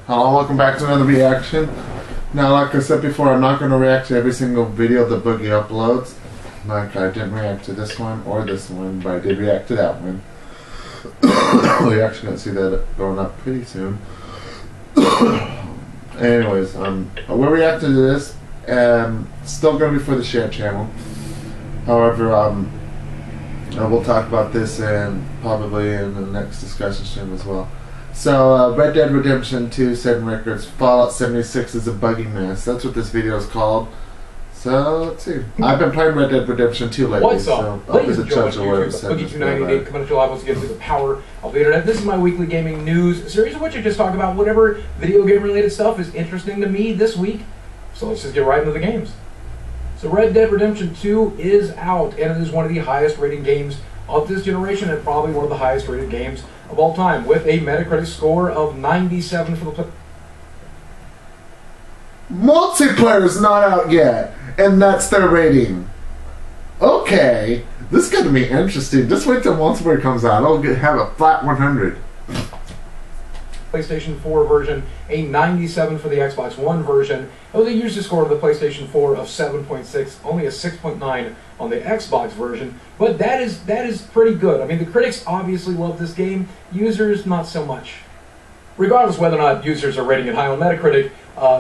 Hello, welcome back to another reaction. Now, like I said before, I'm not going to react to every single video that Boogie uploads. Like, I didn't react to this one or this one, but I did react to that one. We're actually going to see that going up pretty soon. Anyways, we're reacting to this, and still going to be for the share channel. However, we'll talk about this and probably in the next discussion stream as well. So, Red Dead Redemption 2 setting records, Fallout 76 is a buggy mess. That's what this video is called. So, let's see. I've been playing Red Dead Redemption 2 lately. What's up? So Ladies and gentlemen, boogie2988 coming to you live once again through the power of the internet. This is my weekly gaming news series in which I just talk about whatever video game related stuff is interesting to me this week. So let's just get right into the games. So Red Dead Redemption 2 is out, and it is one of the highest rated games of this generation, and probably one of the highest rated games of all time, with a Metacritic score of 97 for the Multiplayer's not out yet, and that's their rating. Okay, this is going to be interesting. Just wait till multiplayer comes out. I'll have a flat 100. PlayStation 4 version, a 97 for the Xbox One version. Oh, they used a score of the PlayStation 4 of 7.6, only a 6.9 on the Xbox version, but that is pretty good. I mean, the critics obviously love this game, users not so much. Regardless whether or not users are rating it high on Metacritic,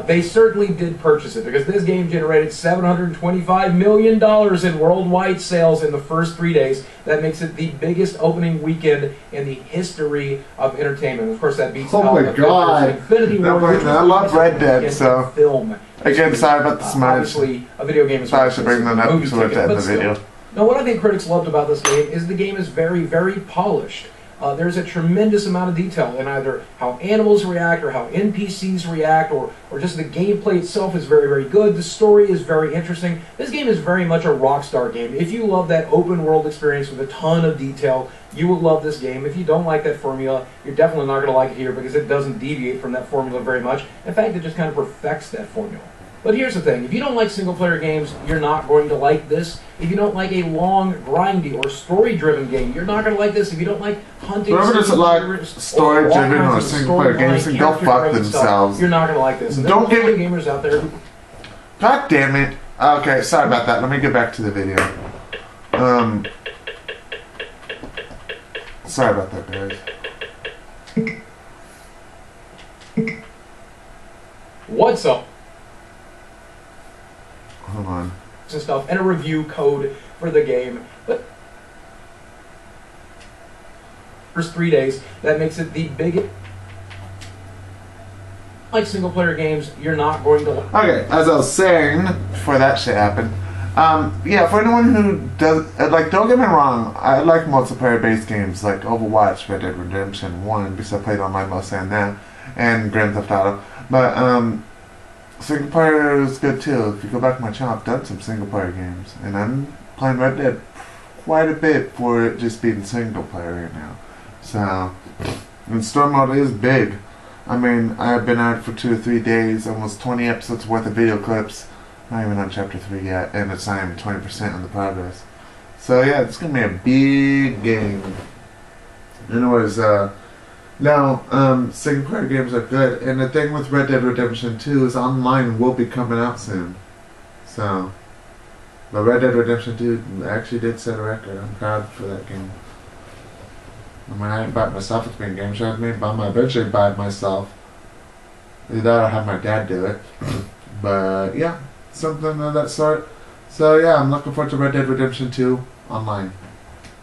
they certainly did purchase it, because this game generated $725 million in worldwide sales in the first 3 days. That makes it the biggest opening weekend in the history of entertainment. Of course, that beats out the God. Infinity War. I love Red Dead, so film. Again, sorry about the smudge. Obviously, a video game is I should bring that up towards the end of the video. Now, what I think critics loved about this game is the game is very, very polished. There's a tremendous amount of detail in either how animals react or how NPCs react, or just the gameplay itself is very, very good. The story is very interesting. This game is very much a Rockstar game. If you love that open world experience with a ton of detail, you will love this game. If you don't like that formula, you're definitely not going to like it here, because it doesn't deviate from that formula very much. In fact, it just kind of perfects that formula. But here's the thing, if you don't like single-player games, you're not going to like this. If you don't like a long, grindy, or story-driven game, you're not going to like this. If you don't like hunting, whoever doesn't like story-driven or single-player games, then go fuck themselves. You're not going to like this. And don't give me gamers out there. God damn it. Okay, sorry about that. Let me get back to the video. Sorry about that, guys. What's up? Hold on. And stuff, and a review code for the game. But first 3 days, that makes it the biggest. Like single player games, you're not going to like. Okay, as I was saying before that shit happened, yeah, for anyone who does, like, don't get me wrong, I like multiplayer based games like Overwatch, Red Dead Redemption 1, because I played online most of that, and Grand Theft Auto, but single player is good too. If you go back to my channel, I've done some single player games, and I'm playing Red Dead quite a bit for it just being single player right now. So, and story mode is big. I mean, I've been at it for 2 or 3 days, almost 20 episodes worth of video clips. Not even on chapter 3 yet, and it's not even 20% on the progress. So yeah, it's gonna be a big game. Anyways, now, single player games are good, and the thing with Red Dead Redemption 2 is online will be coming out soon. So, but Red Dead Redemption 2 actually did set a record. I'm proud for that game. I mean, I didn't buy it myself, it's been game shows me, but I'm gonna eventually buy it myself. Either that or have my dad do it. But yeah, something of that sort. So yeah, I'm looking forward to Red Dead Redemption 2 online.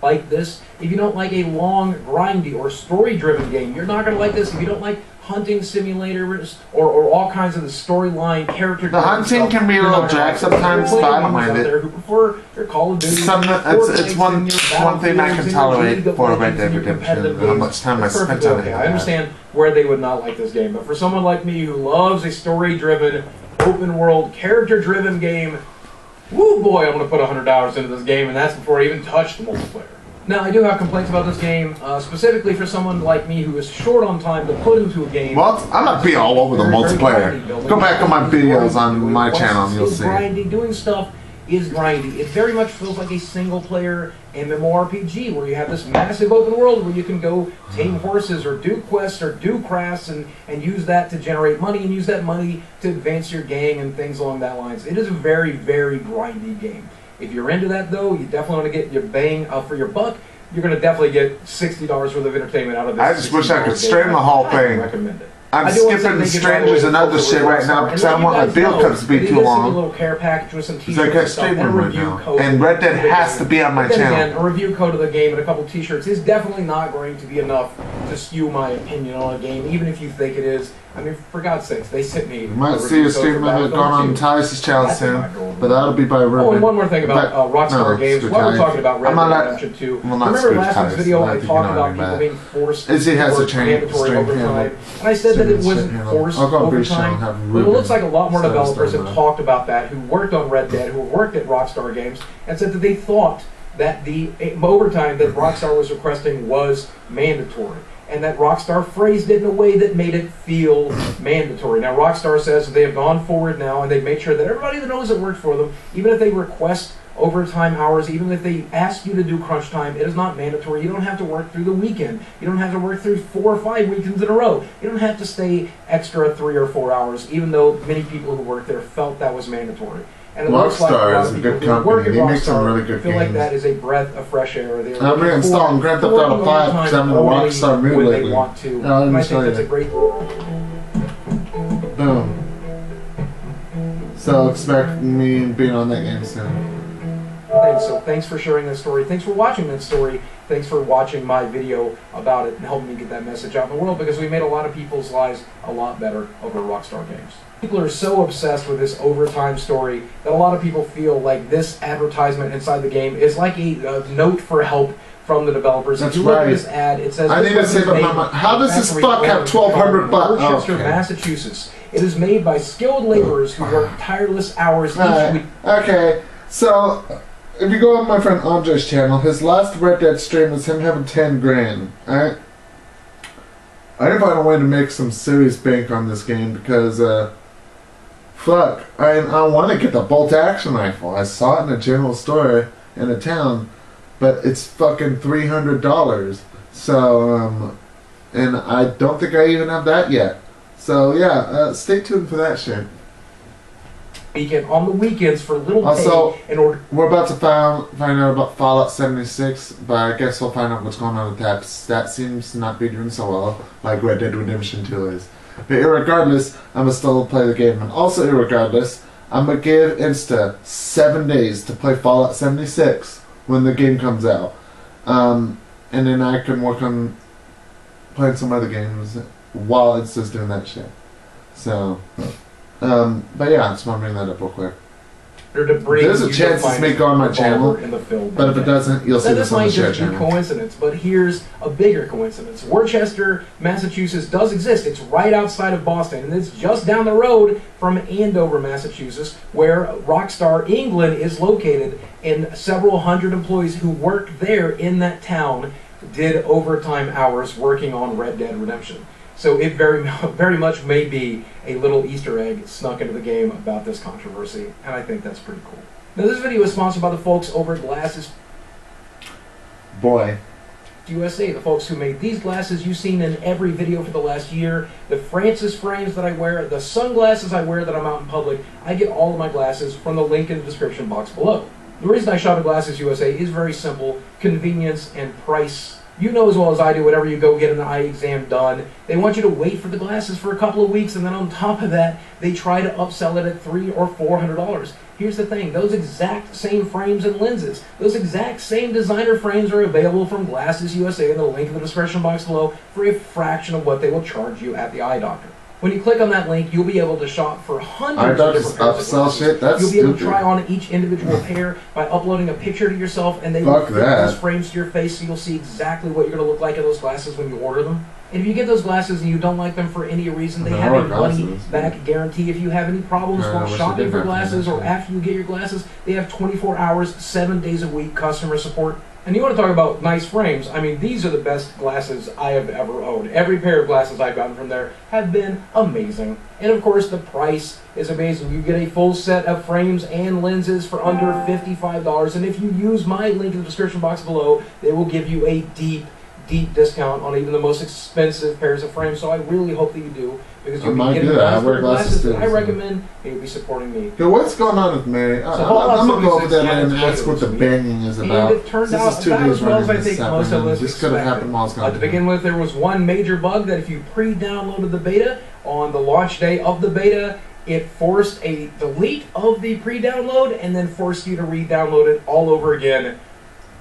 Like this. If you don't like a long, grindy, or story-driven game, you're not going to like this. If you don't like hunting simulators or all kinds of the storyline character. The hunting can be a little jack sometimes, but I don't mind it. Who prefer your Call of Duty. It's one thing I can tolerate for Red Dead Redemption. How much time I spent on it. I understand where they would not like this game, but for someone like me who loves a story-driven, open-world, character-driven game, woo boy, I'm going to put 100 hours into this game, and that's before I even touch the multiplayer. Now, I do have complaints about this game, specifically for someone like me who is short on time to put into a game. Well, I'm not being all over the multiplayer. Go back on my videos on my channel and you'll see. Grindy, doing stuff is grindy. It very much feels like a single-player MMORPG where you have this massive open world where you can go tame horses or do quests or do crafts and use that to generate money and use that money to advance your gang and things along that lines. It is a very, very grindy game. If you're into that, though, you definitely want to get your bang for your buck. You're going to definitely get $60 worth of entertainment out of this. I just wish I could stream the whole thing. I recommend it. I'm skipping the strangers and other shit right now because I don't want my build cuts to be too long. A little care package with some t-shirts I got streaming right now. And Red Dead has to be on my channel. Again, a review code of the game and a couple t-shirts is definitely not going to be enough to skew my opinion on a game, even if you think it is. I mean, for God's sakes, they sent me. You might see a stream going on Tyus' channel soon, but that'll be by Ruben. Oh, and one more thing about Rockstar Games. While we're talking about Red Dead Redemption 2, remember last week's video I talked about people being forced to work mandatory overtime, and I said that it wasn't forced overtime. But it looks like a lot more developers have talked about that, who worked on Red Dead, who worked at Rockstar Games, and said that they thought that the overtime that Rockstar was requesting was mandatory, and that Rockstar phrased it in a way that made it feel mandatory. Now, Rockstar says that they have gone forward now, and they've made sure that everybody that knows it worked for them, even if they request overtime hours, even if they ask you to do crunch time, it is not mandatory. You don't have to work through the weekend. You don't have to work through 4 or 5 weekends in a row. You don't have to stay extra 3 or 4 hours, even though many people who work there felt that was mandatory. And it looks like a lot of people who work at Rockstar feel like that is a breath of fresh air. They're I'm reinstalling Grand Theft Auto 5 because I'm in the Rockstar mood when lately. they want to. No, And I think that's a great... Boom. So expect me being on that game soon. So thanks for sharing that story. Thanks for watching that story. Thanks for watching my video about it and helping me get that message out in the world, because we made a lot of people's lives a lot better over Rockstar Games. People are so obsessed with this overtime story that a lot of people feel like this advertisement inside the game is like a note for help from the developers. That's if you look right. at this ad, it says, I need to save up my money. How does this fuck have 1,200 bucks? Worcester, Massachusetts. It is made by skilled laborers who work tireless hours each week. Okay, so if you go on my friend Andre's channel, his last Red Dead stream was him having 10 grand. Alright? I need to find a way to make some serious bank on this game because, fuck, I want to get the bolt action rifle. I saw it in a general store in a town, but it's fucking $300. So, and I don't think I even have that yet. So yeah, stay tuned for that shit. Weekend on the weekends for little also, pay in order. We're about to find out about Fallout 76, but I guess we'll find out what's going on with that. That seems to not be doing so well, like Red Dead Redemption 2 is. But irregardless, I'm gonna still play the game, and also irregardless, I'm gonna give Insta 7 days to play Fallout 76 when the game comes out, and then I can work on playing some other games while Insta's doing that shit. So. But yeah, I just want to bring that up real quick. There's a chance this may go on my channel, but if it doesn't, you'll see this on the share channel. This might just be coincidence, but here's a bigger coincidence. Worcester, Massachusetts does exist. It's right outside of Boston, and it's just down the road from Andover, Massachusetts, where Rockstar England is located, and several hundred employees who work there in that town did overtime hours working on Red Dead Redemption. So it very much may be a little Easter egg snuck into the game about this controversy, and I think that's pretty cool. Now, this video is sponsored by the folks over at Glasses USA, the folks who made these glasses you've seen in every video for the last year, the Francis frames that I wear, the sunglasses I wear that I'm out in public. I get all of my glasses from the link in the description box below. The reason I shop at Glasses USA is very simple: convenience and price. You know as well as I do, whenever you go get an eye exam done, they want you to wait for the glasses for a couple of weeks, and then on top of that, they try to upsell it at $300 or $400. Here's the thing: those exact same frames and lenses, those exact same designer frames are available from Glasses USA in the link in the description box below for a fraction of what they will charge you at the eye doctor. When you click on that link, you'll be able to shop for hundreds of different pairs of glasses. You'll be able to try on each individual pair by uploading a picture to yourself, and they will fit those frames to your face, so you'll see exactly what you're going to look like in those glasses when you order them. And if you get those glasses and you don't like them for any reason, they have a money-back guarantee. If you have any problems while shopping for glasses or after you get your glasses, they have 24 hours, 7 days a week customer support. And you want to talk about nice frames, I mean, these are the best glasses I have ever owned. Every pair of glasses I've gotten from there have been amazing. And of course, the price is amazing. You get a full set of frames and lenses for under $55. And if you use my link in the description box below, they will give you a deep discount on even the most expensive pairs of frames. So I really hope that you do, because you can get a nice pair of glasses that I recommend, and you'll be supporting me. Okay, what's going on with me? I'm gonna go over there and ask what the banging is about. And it turned out about as well as I think most of us This could have happened while I was gone. To begin with, there was one major bug that if you pre-downloaded the beta on the launch day of the beta, it forced a delete of the pre-download and then forced you to re-download it all over again.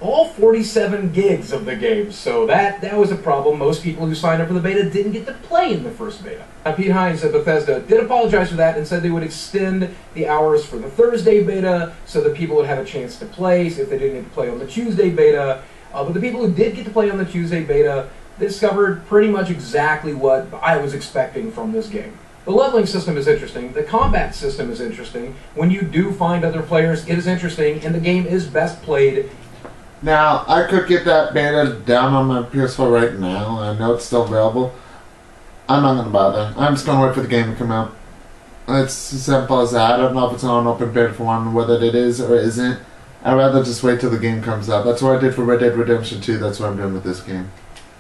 All 47 gigs of the game, so that was a problem. Most people who signed up for the beta didn't get to play in the first beta. Pete Hines at Bethesda did apologize for that and said they would extend the hours for the Thursday beta so that people would have a chance to play, so if they didn't get to play on the Tuesday beta. But the people who did get to play on the Tuesday beta discovered pretty much exactly what I was expecting from this game. The leveling system is interesting. The combat system is interesting. When you do find other players, it is interesting, and the game is best played. Now, I could get that beta down on my PS4 right now. I know it's still available. I'm not going to bother. I'm just going to wait for the game to come out. It's as simple as that. I don't know if it's on open beta for one, whether it is or isn't. I'd rather just wait till the game comes out. That's what I did for Red Dead Redemption 2. That's what I'm doing with this game.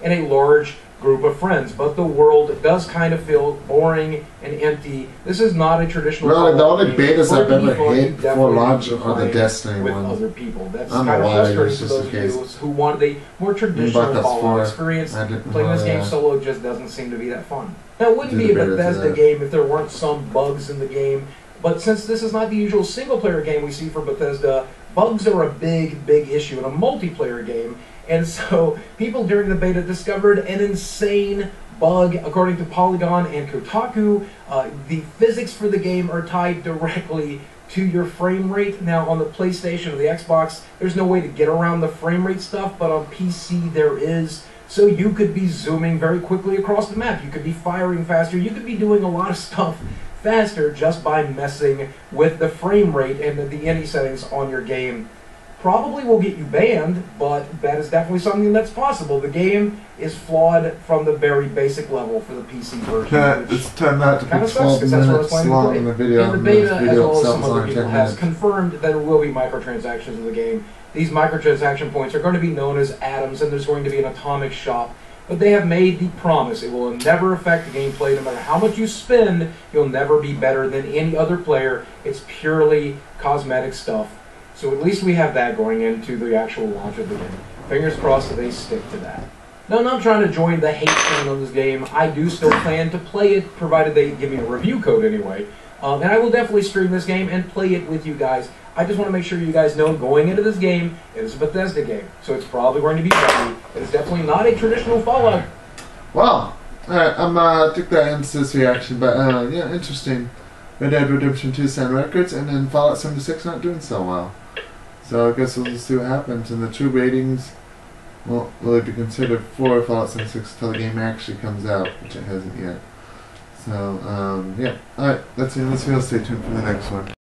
In a large group of friends, but the world does kind of feel boring and empty. This is not a traditional. Really, the only betas I've ever hit before launch are the Destiny with ones. Other people. That's kind of frustrating to those of you who want the more traditional Fallout experience. Playing this game solo just doesn't seem to be that fun. Now, it wouldn't be a Bethesda game if there weren't some bugs in the game, but since this is not the usual single-player game we see for Bethesda, bugs are a big issue in a multiplayer game. And so people during the beta discovered an insane bug. According to Polygon and Kotaku, the physics for the game are tied directly to your frame rate. Now on the PlayStation or the Xbox, there's no way to get around the frame rate stuff, but on PC there is. So you could be zooming very quickly across the map. You could be firing faster. You could be doing a lot of stuff faster just by messing with the frame rate and the NE settings on your game. Probably will get you banned, but that is definitely something that's possible. The game is flawed from the very basic level for the PC version. It's turned out to be 12 minutes long in the video. And the beta, as well as some other people, has confirmed that there will be microtransactions in the game. These microtransaction points are going to be known as atoms, and there's going to be an atomic shop. But they have made the promise it will never affect the gameplay. No matter how much you spend, you'll never be better than any other player. It's purely cosmetic stuff. So at least we have that going into the actual launch of the game. Fingers crossed that they stick to that. Now, I'm not trying to join the hate train on this game. I do still plan to play it, provided they give me a review code anyway. And I will definitely stream this game and play it with you guys. I just want to make sure you guys know going into this game, it is a Bethesda game. So it's probably going to be funny. It is definitely not a traditional Fallout. Well, alright, I took that ends this reaction, but yeah, interesting. Red Dead Redemption 2 sound records, and then Fallout 76 not doing so well. So I guess we'll just see what happens. And the true ratings will it be considered for Fallout 76 until the game actually comes out, which it hasn't yet. So, yeah. Alright, that's it. Let's stay tuned for the next one.